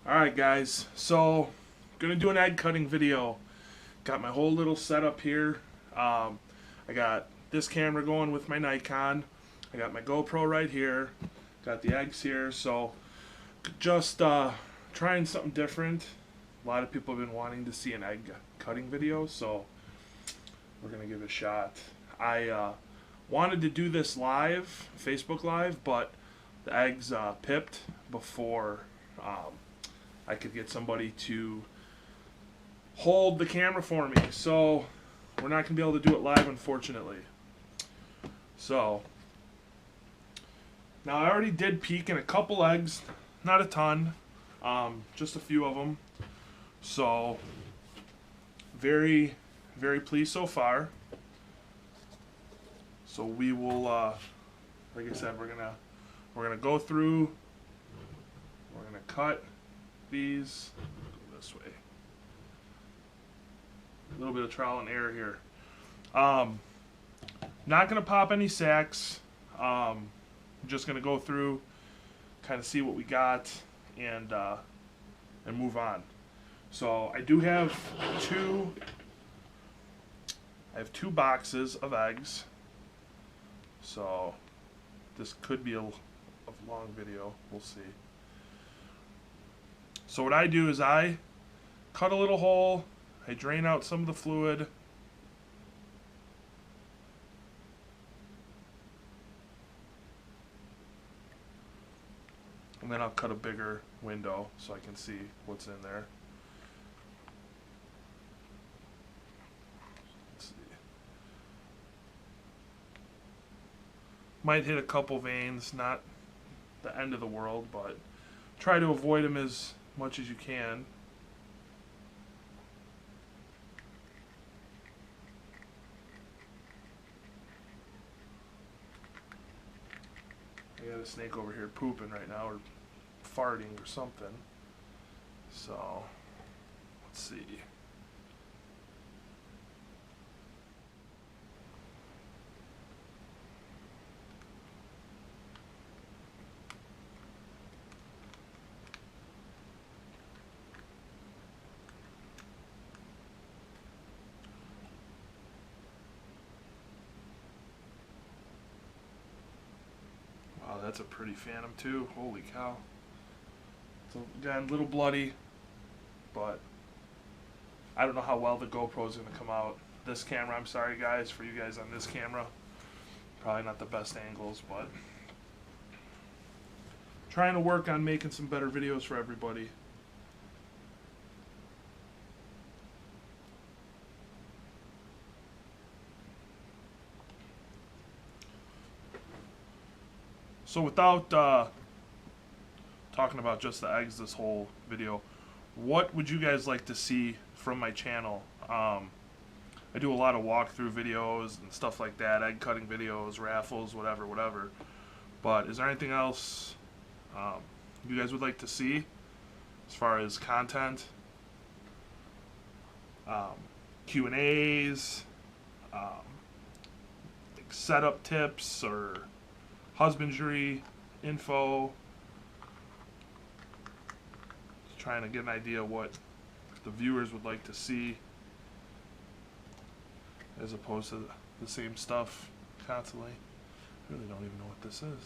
Alright guys, so gonna do an egg cutting video. Got my whole little setup here. I got this camera going with my Nikon. I got my GoPro right here. Got the eggs here, so just trying something different. A lot of people have been wanting to see an egg cutting video, so we're gonna give it a shot. I wanted to do this live, Facebook Live, but the eggs pipped before I could get somebody to hold the camera for me. So we're not going to be able to do it live, unfortunately. So now I already did peek in a couple eggs, not a ton, just a few of them. So very, very pleased so far. So we will, like I said, we're gonna go through. We're gonna cut these. Go this way. A little bit of trial and error here. Not gonna pop any sacks. Just gonna go through, kind of see what we got, and move on. So I do have two. I have two boxes of eggs. So this could be a long video. We'll see. So what I do is I cut a little hole. I drain out some of the fluid. And then I'll cut a bigger window so I can see what's in there. Let's see. Might hit a couple veins, not the end of the world, but try to avoid them as much as you can. I got a snake over here pooping right now, or farting or something. So, let's see. Wow, that's a pretty phantom too. Holy cow. So again, a little bloody, but I don't know how well the GoPro is going to come out. This camera, I'm sorry guys, for you guys on this camera. Probably not the best angles, but trying to work on making some better videos for everybody. So without talking about just the eggs this whole video, what would you guys like to see from my channel? I do a lot of walkthrough videos and stuff like that, egg cutting videos, raffles, whatever. But is there anything else you guys would like to see as far as content? Q&As, like setup tips or husbandry info. Just trying to get an idea what the viewers would like to see, as opposed to the same stuff constantly. I really don't even know what this is.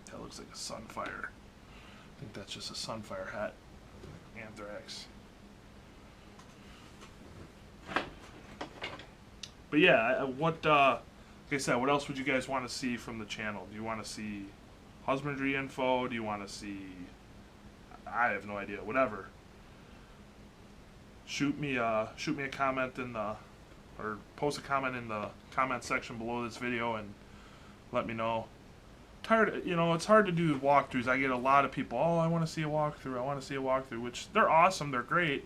That looks like a sunfire. I think that's just a sunfire hat. Anthrax. But yeah, what, like I said, what else would you guys want to see from the channel? Do you want to see husbandry info? Do you want to see, I have no idea, whatever. Shoot me a comment in the, or post a comment in the comment section below this video and let me know. It's hard to do walkthroughs. I get a lot of people, oh, I want to see a walkthrough, which they're awesome, they're great,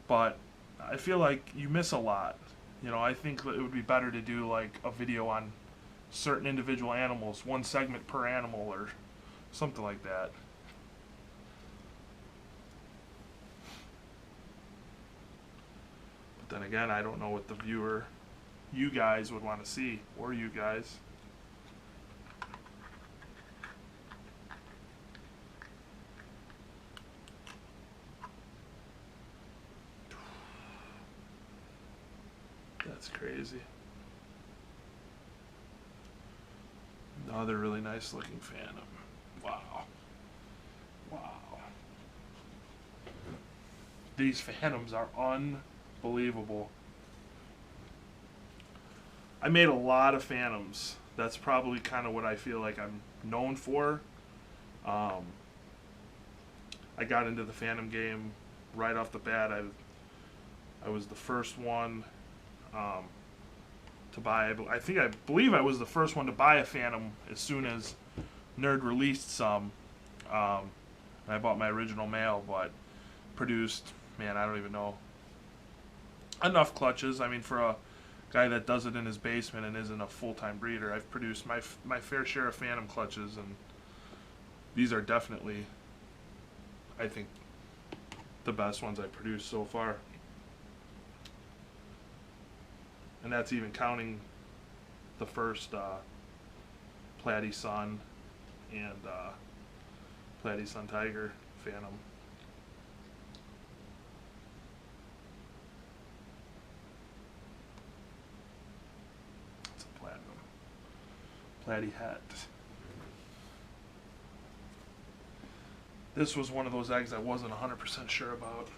but I feel like you miss a lot. I think it would be better to do like a video on certain individual animals, one segment per animal or something like that. Then again, I don't know what the viewer, you guys would want to see, or you guys. That's crazy. Another really nice looking phantom. Wow. Wow. These phantoms are unbelievable. I made a lot of phantoms. That's probably kind of what I feel like I'm known for. I got into the phantom game right off the bat. I was the first one to buy. I believe I was the first one to buy a phantom as soon as Nerd released some. I bought my original male, but produced, man, I don't even know, enough clutches. I mean, for a guy that does it in his basement and isn't a full-time breeder, I've produced my fair share of phantom clutches, and these are definitely, I think, the best ones I've produced so far. And that's even counting the first Platy Sun and Platy Sun Tiger phantom. It's a platinum. Platy hat. This was one of those eggs I wasn't 100% sure about.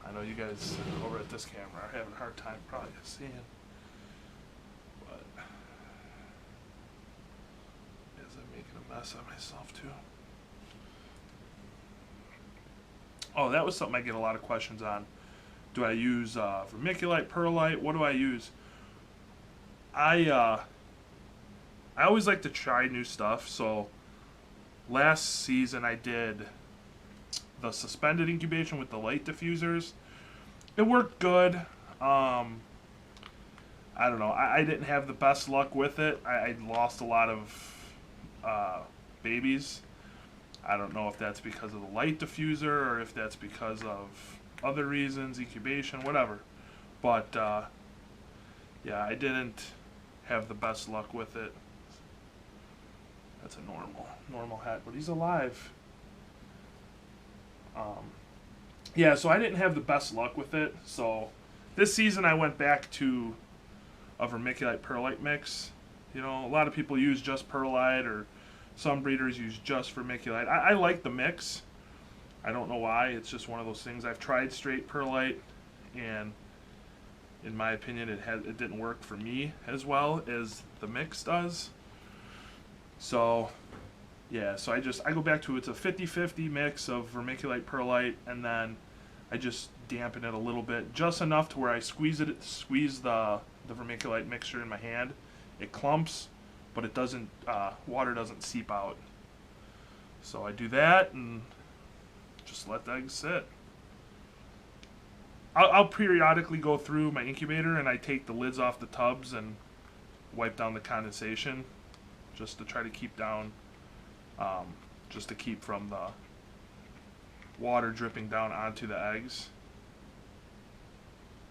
I know you guys over at this camera are having a hard time probably seeing, but as I'm making a mess of myself too. Oh, that was something I get a lot of questions on. Do I use vermiculite, perlite? What do I use? I always like to try new stuff. So last season I did the suspended incubation with the light diffusers. It worked good. I don't know. I didn't have the best luck with it. I lost a lot of babies. I don't know if that's because of the light diffuser or if that's because of other reasons, incubation, whatever. But yeah, I didn't have the best luck with it. That's a normal hat, but he's alive. Yeah, so I didn't have the best luck with it. So this season I went back to a vermiculite perlite mix. You know, a lot of people use just perlite, or some breeders use just vermiculite. I like the mix. I don't know why. It's just one of those things. I've tried straight perlite, and in my opinion, it didn't work for me as well as the mix does. So yeah, so I go back to, it's a 50-50 mix of vermiculite perlite, and then I just dampen it a little bit, just enough to where I squeeze the vermiculite mixture in my hand. It clumps, but it doesn't, water doesn't seep out. So I do that and just let the eggs sit. I'll periodically go through my incubator and I take the lids off the tubs and wipe down the condensation, just to try to keep down, just to keep from the water dripping down onto the eggs.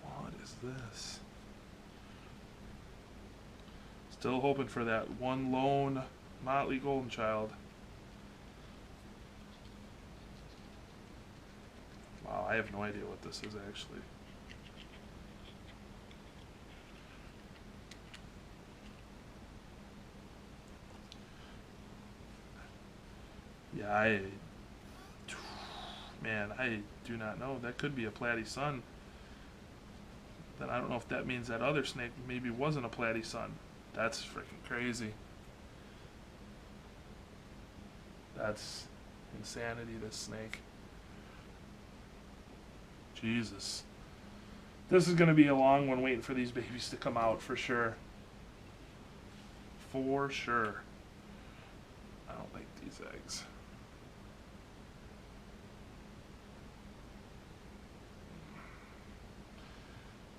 What is this? Still hoping for that one lone Motley Golden Child. Wow, I have no idea what this is actually. Yeah, I do not know. That could be a Platy Sun. Then I don't know if that means that other snake maybe wasn't a Platy Sun. That's freaking crazy. That's insanity, this snake. Jesus. This is going to be a long one waiting for these babies to come out, for sure. For sure. I don't like these eggs.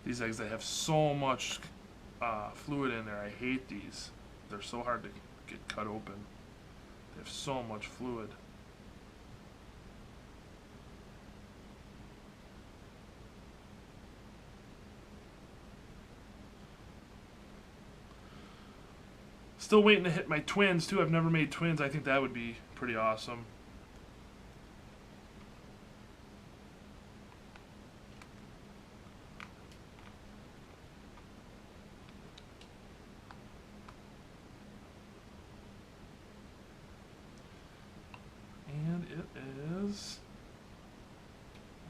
These eggs, they have so much fluid in there. I hate these. They're so hard to get cut open. They have so much fluid. Still waiting to hit my twins too. I've never made twins. I think that would be pretty awesome. And it is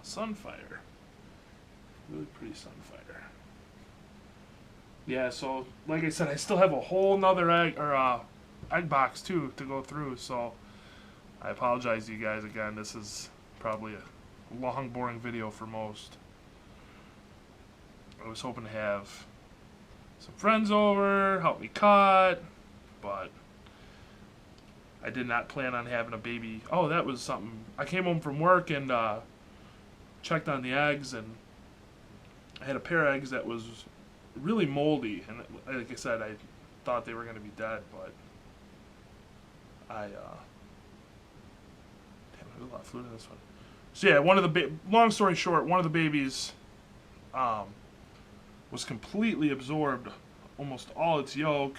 a sunfire. Really pretty sunfire. Yeah, so like I said, I still have a whole nother egg box too to go through. So I apologize to you guys again. This is probably a long, boring video for most. I was hoping to have some friends over, help me cut, but I did not plan on having a baby. Oh, that was something. I came home from work and checked on the eggs, and I had a pair of eggs that was really moldy. And like I said, I thought they were going to be dead, but damn, there's a lot of fluid in this one. So yeah, long story short, one of the babies was completely absorbed, almost all its yolk,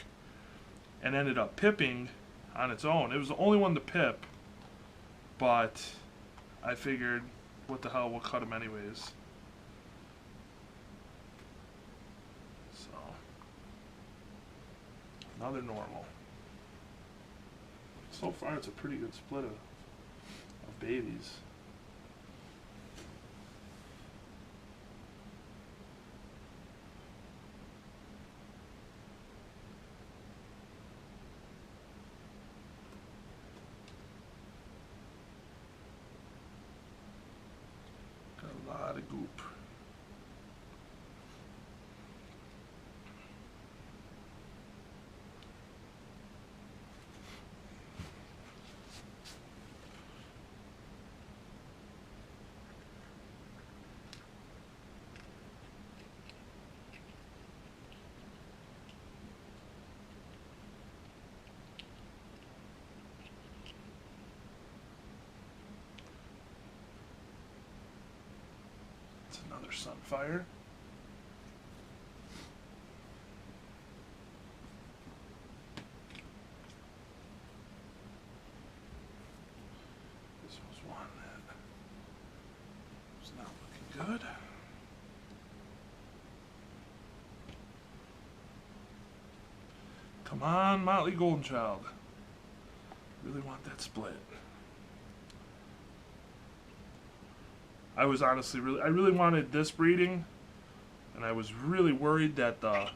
and ended up pipping on its own. It was the only one to pip, but I figured, what the hell, we'll cut him anyways. So, now they're normal. So far, it's a pretty good split of babies. Got a lot of goop. Another sunfire. This was one that was not looking good. Come on, Motley Golden Child. Really want that split. I was honestly I really wanted this breeding, and I was really worried that the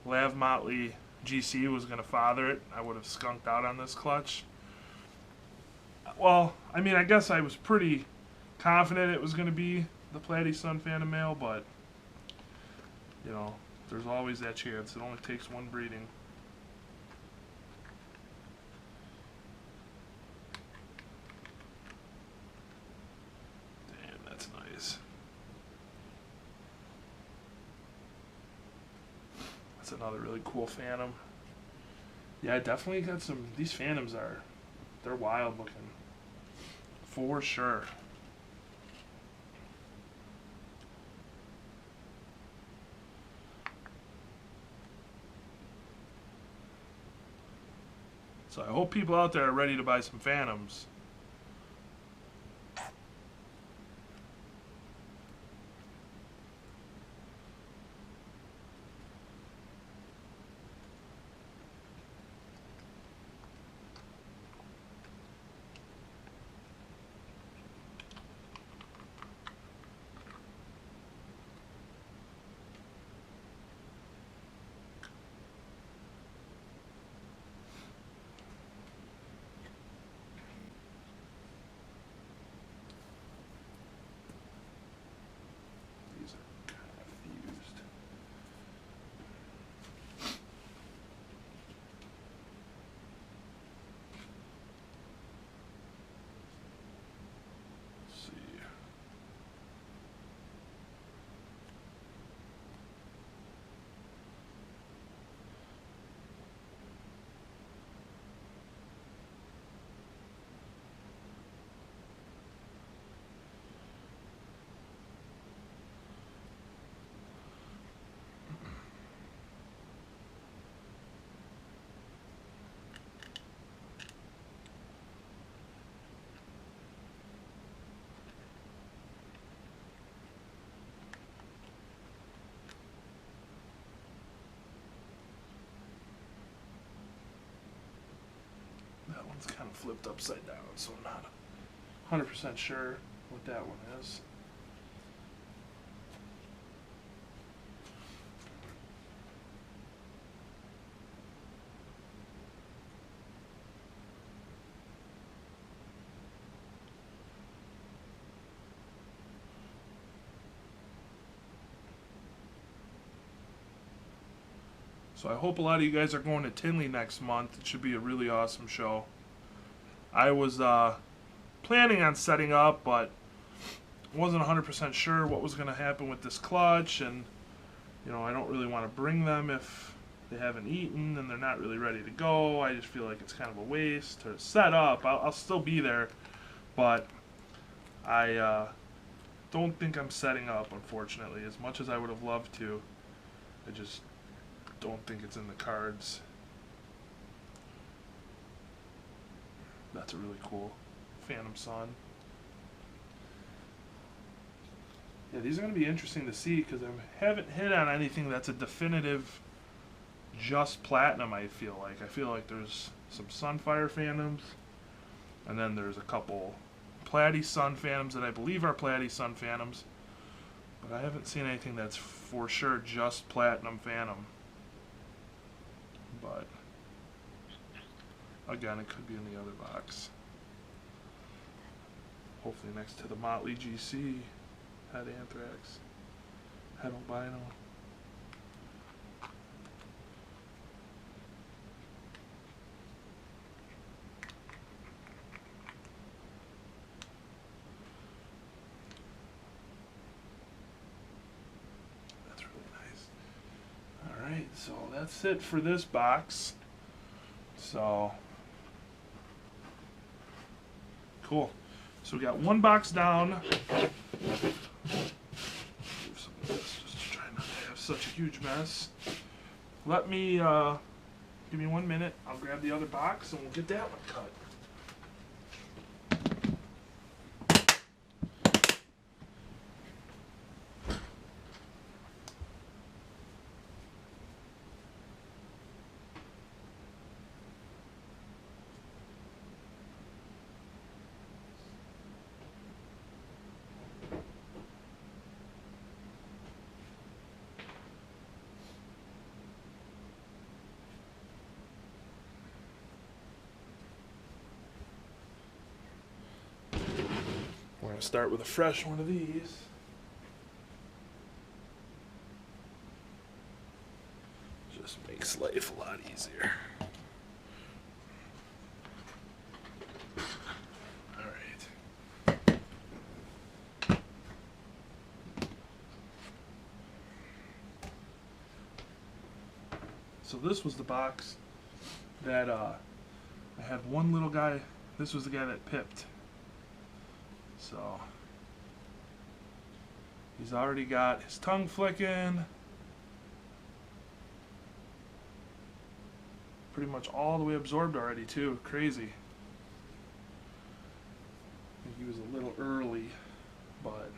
Lav Motley GC was going to father it. I would have skunked out on this clutch. Well, I mean, I guess I was pretty confident it was going to be the Platy Sun Phantom male, but, you know, there's always that chance. It only takes one breeding. That's another really cool Phantom. Yeah, I definitely got some. These Phantoms they're wild looking. For sure. So I hope people out there are ready to buy some Phantoms. It's kind of flipped upside down, so I'm not 100% sure what that one is. So I hope a lot of you guys are going to Tinley next month. It should be a really awesome show. I was planning on setting up, but wasn't 100% sure what was going to happen with this clutch, and you know, I don't really want to bring them if they haven't eaten and they're not really ready to go. I just feel like it's kind of a waste to set up. I'll still be there, but I don't think I'm setting up, unfortunately, as much as I would have loved to. I just don't think it's in the cards. That's a really cool Phantom Sun. Yeah, these are going to be interesting to see because I haven't hit on anything that's a definitive just platinum. I feel like there's some Sunfire Phantoms, and then there's a couple Platy Sun Phantoms that I believe are Platy Sun Phantoms, but I haven't seen anything that's for sure just Platinum Phantom. But again, it could be in the other box. Hopefully next to the Motley GC, head anthrax, head albino. That's really nice. Alright, so that's it for this box. So cool. So we got one box down. Move some of this just to try not to have such a huge mess. Let me give me 1 minute. I'll grab the other box and we'll get that one cut. We're going to start with a fresh one of these. Just makes life a lot easier. Alright. So this was the box that I had one little guy. This was the guy that pipped. So he's already got his tongue flicking. Pretty much all the way absorbed already too. Crazy. I think he was a little early, but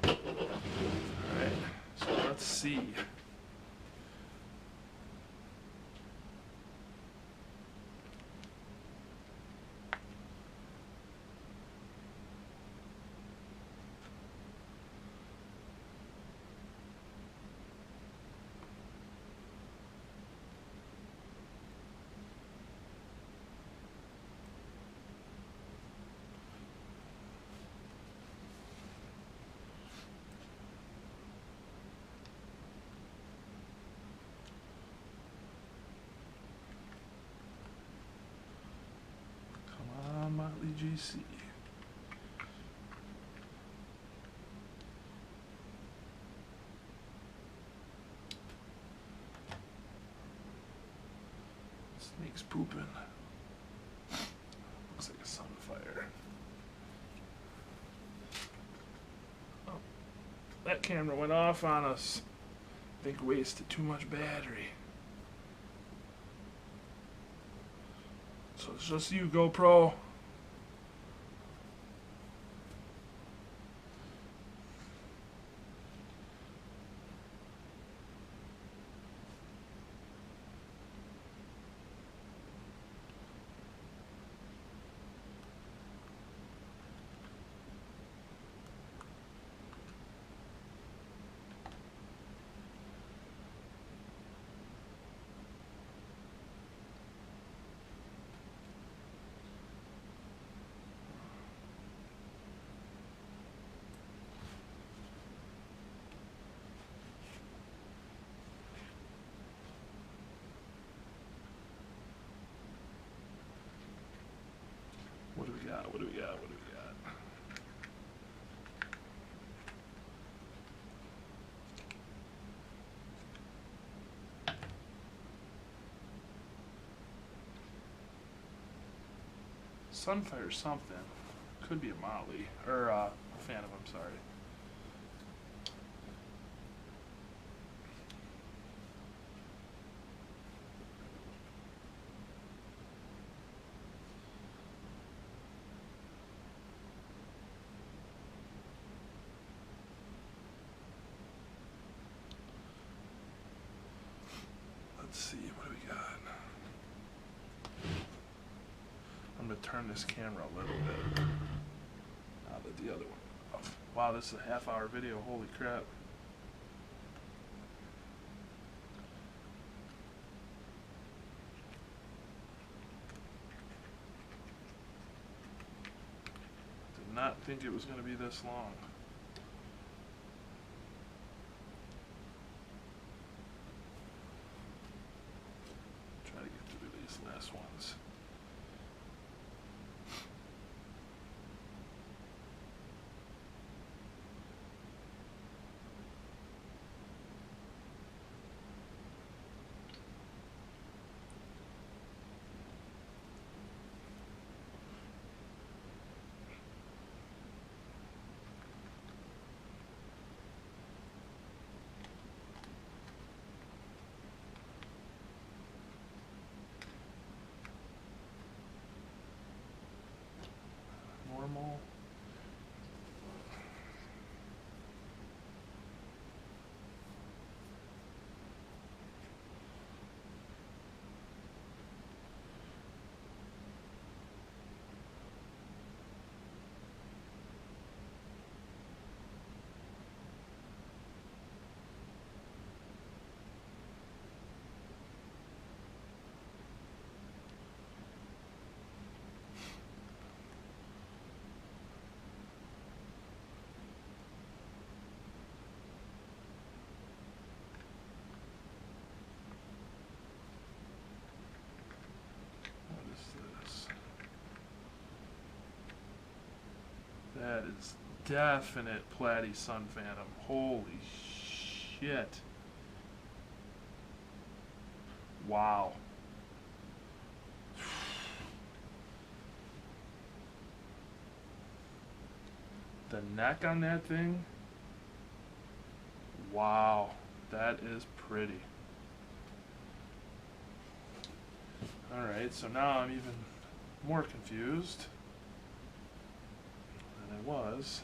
alright, so let's see. Motley GC. Snake's pooping. Looks like a sunfire. Oh, that camera went off on us. I think wasted too much battery. So it's just you, GoPro. do we got? What do we got? Sunfire something. Could be a Molly. Or a Phantom, I'm sorry. Let's see, what do we got? I'm going to turn this camera a little bit. Now that the other one off. Wow, this is a half-hour video. Holy crap. Did not think it was going to be this long. Try to get through these last ones. Normal. That is definite platy sun phantom. Holy shit. Wow. The neck on that thing. Wow. That is pretty. Alright, so now I'm even more confused than I was.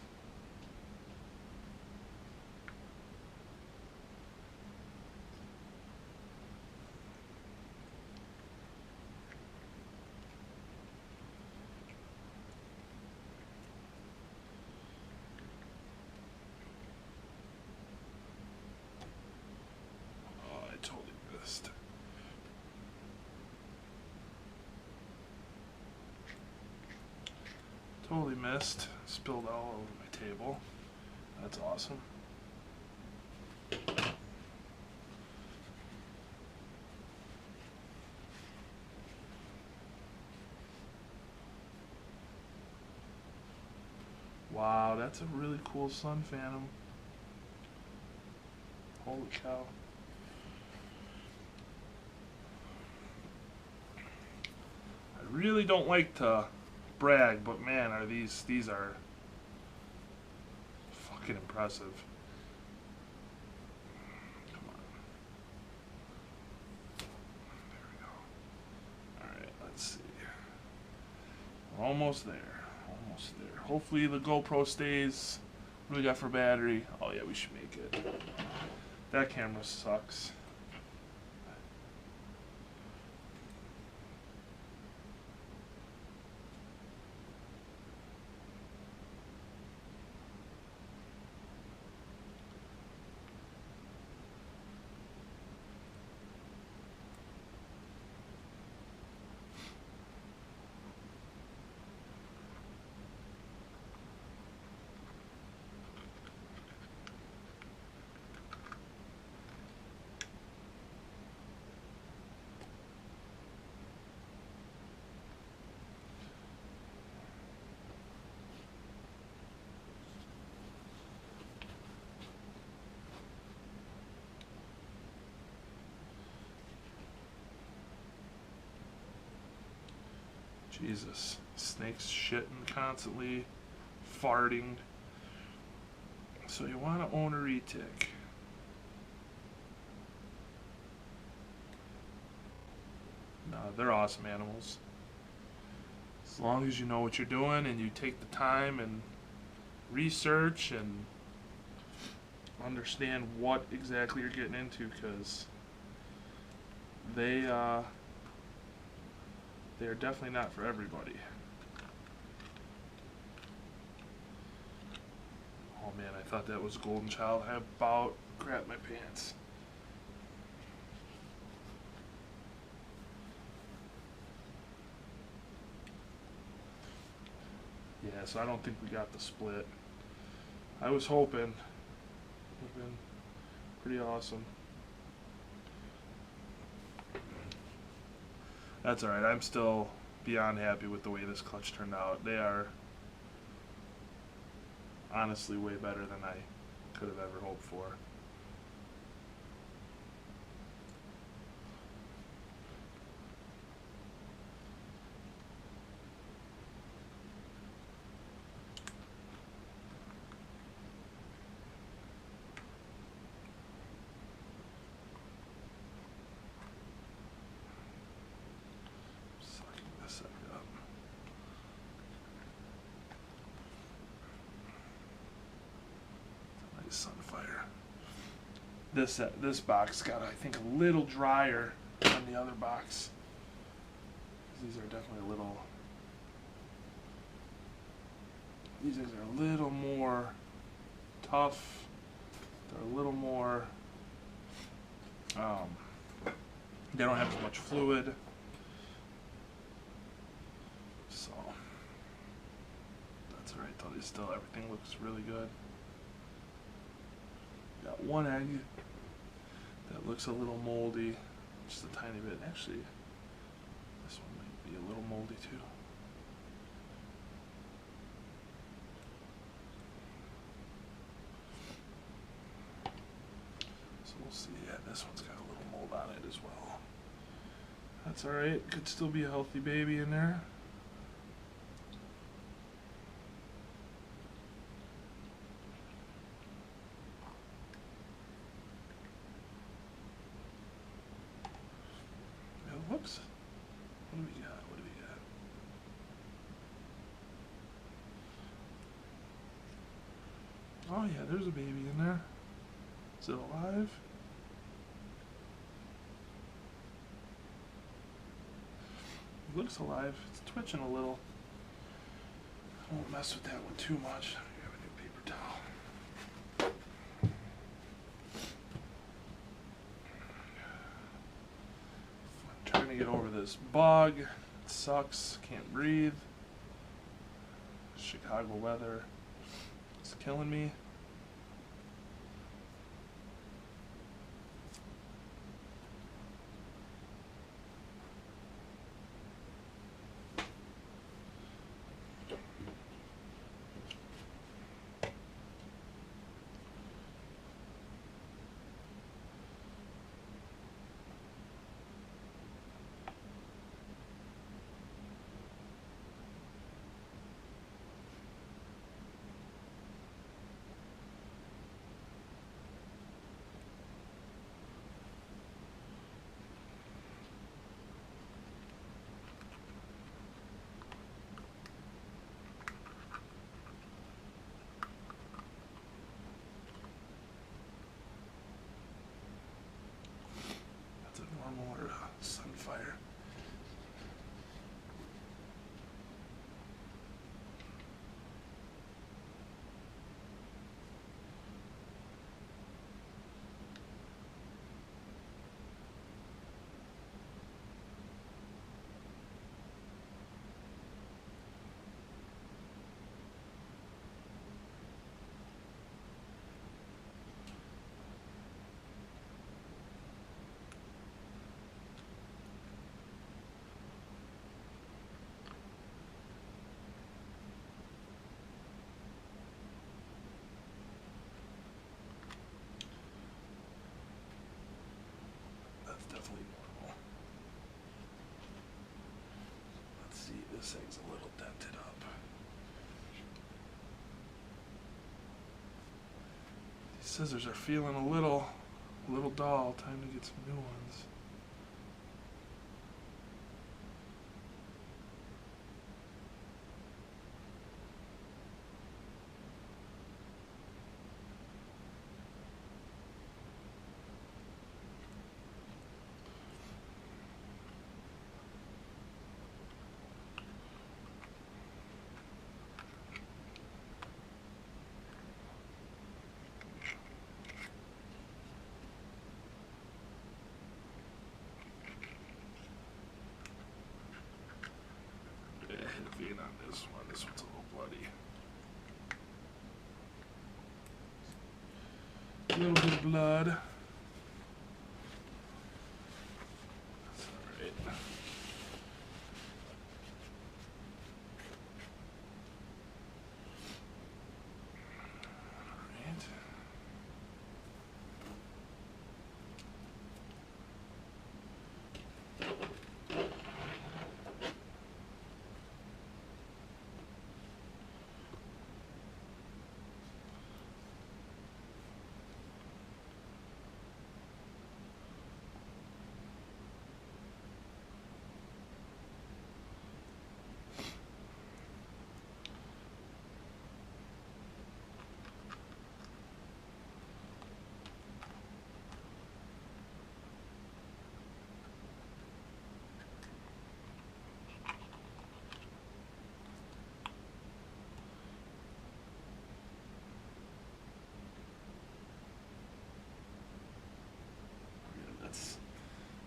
Oh, I totally missed. Totally missed. Spilled all over my table. That's awesome. Wow, that's a really cool sun phantom. Holy cow. I really don't like to brag, but man, are these are fucking impressive. Come on. There we go. Alright, let's see. We're almost there. Almost there. Hopefully the GoPro stays. What do we got for battery? Oh yeah, we should make it. That camera sucks. Jesus. Snakes shitting constantly, farting. So you want to own a retic. No, they're awesome animals. As long as you know what you're doing and you take the time and research and understand what exactly you're getting into, because they're definitely not for everybody. Oh man, I thought that was a golden child. I about crapped my pants. Yeah, so I don't think we got the split. I was hoping. Would have been pretty awesome. That's alright. I'm still beyond happy with the way this clutch turned out. They are honestly way better than I could have ever hoped for. Sunfire. This box got, I think, a little drier than the other box. These are definitely a little. These eggs are a little more tough. They're a little more. They don't have as much fluid. So that's alright though. Still, everything looks really good. Got one egg that looks a little moldy, just a tiny bit. Actually, this one might be a little moldy too. So we'll see. Yeah, this one's got a little mold on it as well. That's alright. Could still be a healthy baby in there. Whoops. What do we got? What do we got? Oh yeah, there's a baby in there. Is it alive? It looks alive. It's twitching a little. I won't mess with that one too much. I have a new paper towel. Trying to get over this bug. It sucks. Can't breathe. Chicago weather. It's killing me. Or sunfire. Definitely normal. Let's see, this This egg's a little dented up. These scissors are feeling a little dull. Time to get some new ones. Heavy on this one. This one's a little bloody. A little bit of blood. That's alright. Alright.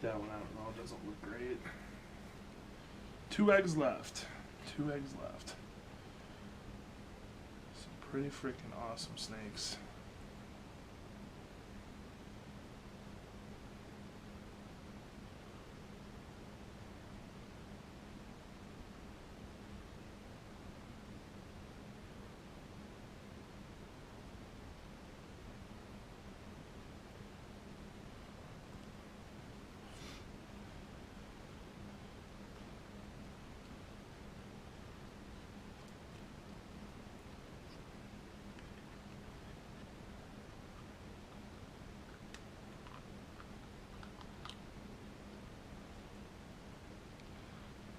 That one, I don't know, it doesn't look great. 2 eggs left. 2 eggs left. Some pretty freaking awesome snakes.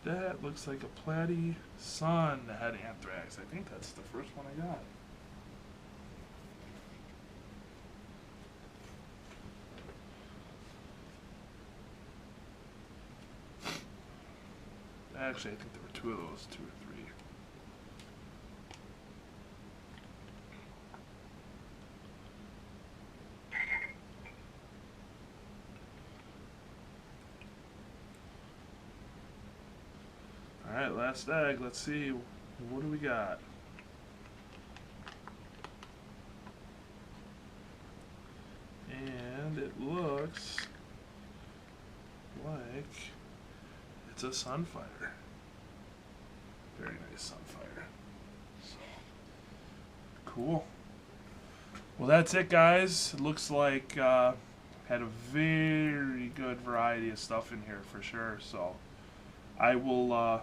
That looks like a platy sun that had anthrax. I think that's the first one I got. Actually, I think there were 2 of those, 2 or 3. Alright, last egg. Let's see. What do we got? And it looks like it's a sunfire. Very nice sunfire. So, cool. Well, that's it, guys. It looks like had a very good variety of stuff in here for sure. So I will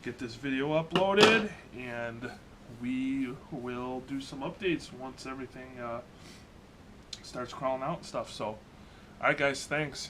get this video uploaded, and we will do some updates once everything starts crawling out and stuff. So, alright guys, thanks.